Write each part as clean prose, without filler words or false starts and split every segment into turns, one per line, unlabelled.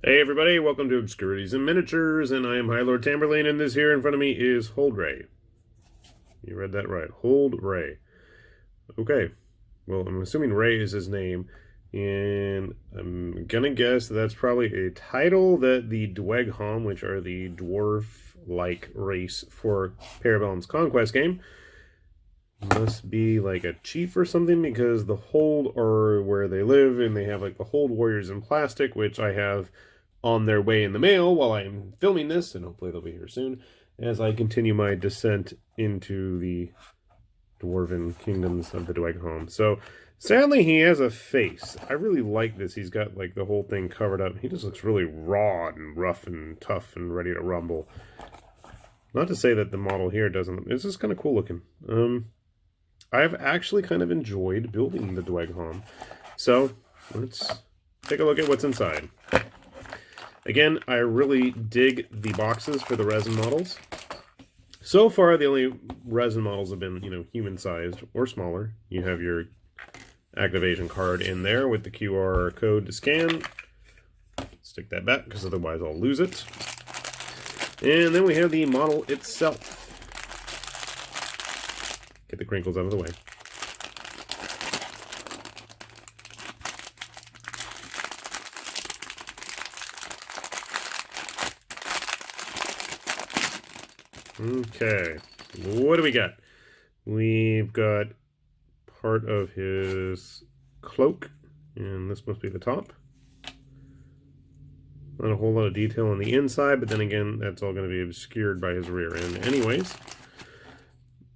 Hey everybody, welcome to Obscurities and Miniatures, and I am High Lord Tamberlane, and this here in front of me is Raegh. You read that right, Raegh. Okay, well, I'm assuming Raegh is his name, and I'm gonna guess that's probably a title that the dwarf, which are the dwarf-like race for Para Bellum's Conquest game, must be like a chief or something, because the hold are where they live, and they have like the hold warriors in plastic, which I have on their way in the mail while I'm filming this, and hopefully they'll be here soon, as I continue my descent into the dwarven kingdoms of the dwarf. So, sadly, he has a face. I really like this. He's got, like, the whole thing covered up. He just looks really raw and rough and tough and ready to rumble. Not to say that the model here doesn't. It's just kind of cool looking. I've actually kind of enjoyed building the dwarf. So, let's take a look at what's inside. Again, I really dig the boxes for the resin models. So far, the only resin models have been, human-sized or smaller. You have your activation card in there with the QR code to scan. Stick that back, because otherwise I'll lose it. And then we have the model itself. Get the crinkles out of the way. Okay, what do we got? We've got part of his cloak, and this must be the top. Not a whole lot of detail on the inside, but then again, that's all going to be obscured by his rear end anyways.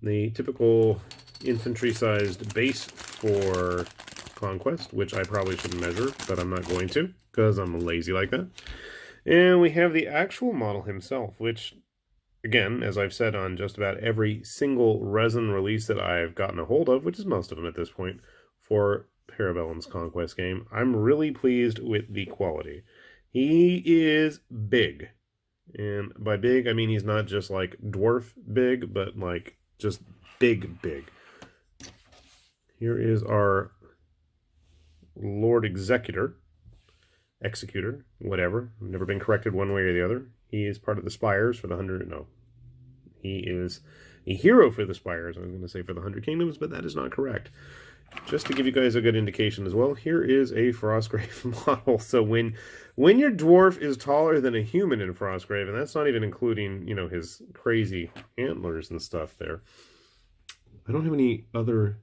The typical infantry-sized base for Conquest, which I probably should measure, but I'm not going to, because I'm lazy like that. And we have the actual model himself, which, again, as I've said on just about every single resin release that I've gotten a hold of, which is most of them at this point, for Para Bellum's Conquest game, I'm really pleased with the quality. He is big. And by big, I mean he's not just like dwarf big, but like just big, big. Here is our Lord Executor, whatever. I've never been corrected one way or the other. He is part of the Spires for the 100... No. He is a hero for the Spires. I was going to say for the 100 Kingdoms, but that is not correct. Just to give you guys a good indication as well, here is a Frostgrave model. So when your dwarf is taller than a human in Frostgrave, and that's not even including, his crazy antlers and stuff there. I don't have any other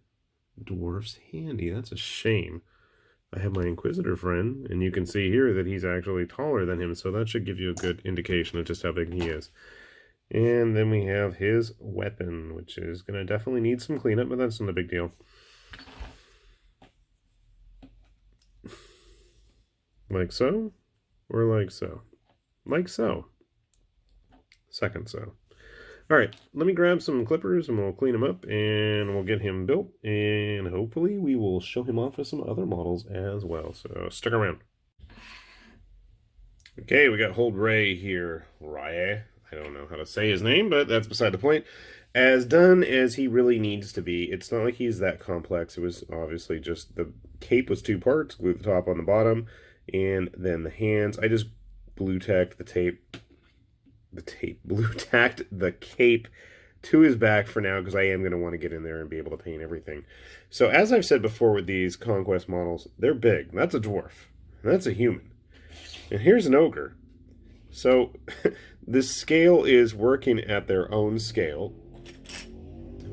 dwarfs handy. That's a shame. I have my Inquisitor friend, and you can see here that he's actually taller than him, so that should give you a good indication of just how big he is. And then we have his weapon, which is going to definitely need some cleanup, but that's not a big deal. Like so, or like so? Like so. Second so. Alright, let me grab some clippers and we'll clean him up and we'll get him built, and hopefully we will show him off with some other models as well, so stick around. Okay, we got Raegh here. Raegh. I don't know how to say his name, but that's beside the point. As done as he really needs to be. It's not like he's that complex. It was obviously just the cape was two parts, glued the top on the bottom, and then the hands. I just blue-tacked blue-tacked the cape to his back for now, because I am going to want to get in there and be able to paint everything. So as I've said before with these Conquest models, they're big. That's a dwarf. That's a human. And here's an ogre. So this scale is working at their own scale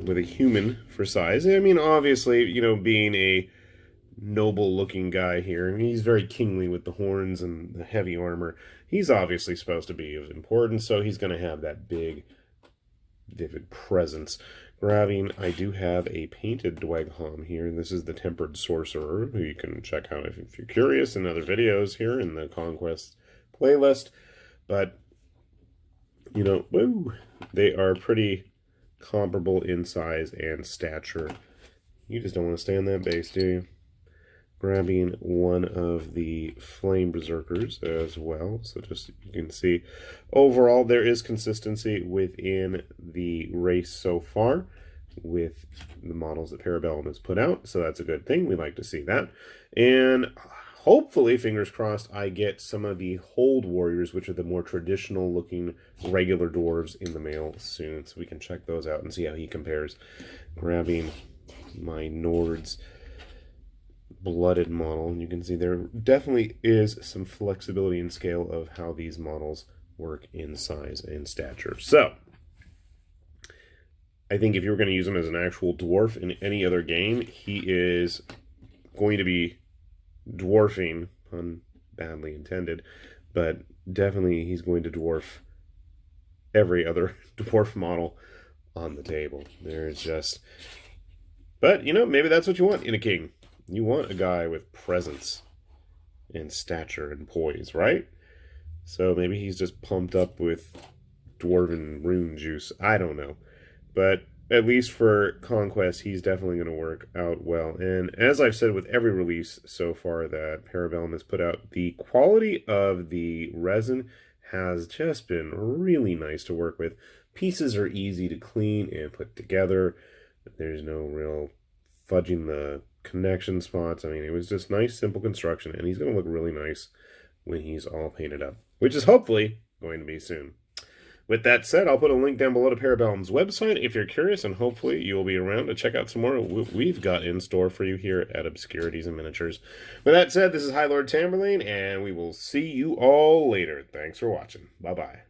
with a human for size. I mean, obviously, being a noble-looking guy here, and he's very kingly with the horns and the heavy armor. He's obviously supposed to be of importance, so he's going to have that big, vivid presence. Grabbing, I do have a painted dwarf here. This is the Tempered Sorcerer, who you can check out if you're curious in other videos here in the Conquest playlist. But, woo, they are pretty comparable in size and stature. You just don't want to stay on that base, do you? Grabbing one of the Flame Berserkers as well. So just, you can see, overall, there is consistency within the race so far with the models that Para Bellum has put out. So that's a good thing. We like to see that. And hopefully, fingers crossed, I get some of the Hold Warriors, which are the more traditional looking regular dwarves, in the mail soon. So we can check those out and see how he compares. Grabbing my Nord's blooded model. And you can see there definitely is some flexibility in scale of how these models work in size and stature. So I think if you were going to use him as an actual dwarf in any other game, he is going to be dwarfing, pun badly intended, but definitely he's going to dwarf every other dwarf model on the table. There's just, but you know, maybe that's what you want in a king. You want a guy with presence and stature and poise, right? So maybe he's just pumped up with dwarven rune juice. I don't know. But at least for Conquest, he's definitely going to work out well. And as I've said with every release so far that Para Bellum has put out, the quality of the resin has just been really nice to work with. Pieces are easy to clean and put together. There's no real fudging the connection spots. I mean, it was just nice, simple construction, and he's going to look really nice when he's all painted up, which is hopefully going to be soon. With that said, I'll put a link down below to Para Bellum's website if you're curious, and hopefully you'll be around to check out some more we've got in store for you here at Obscurities and Miniatures. With that said, this is High Lord Tamberlane, and we will see you all later. Thanks for watching. Bye-bye.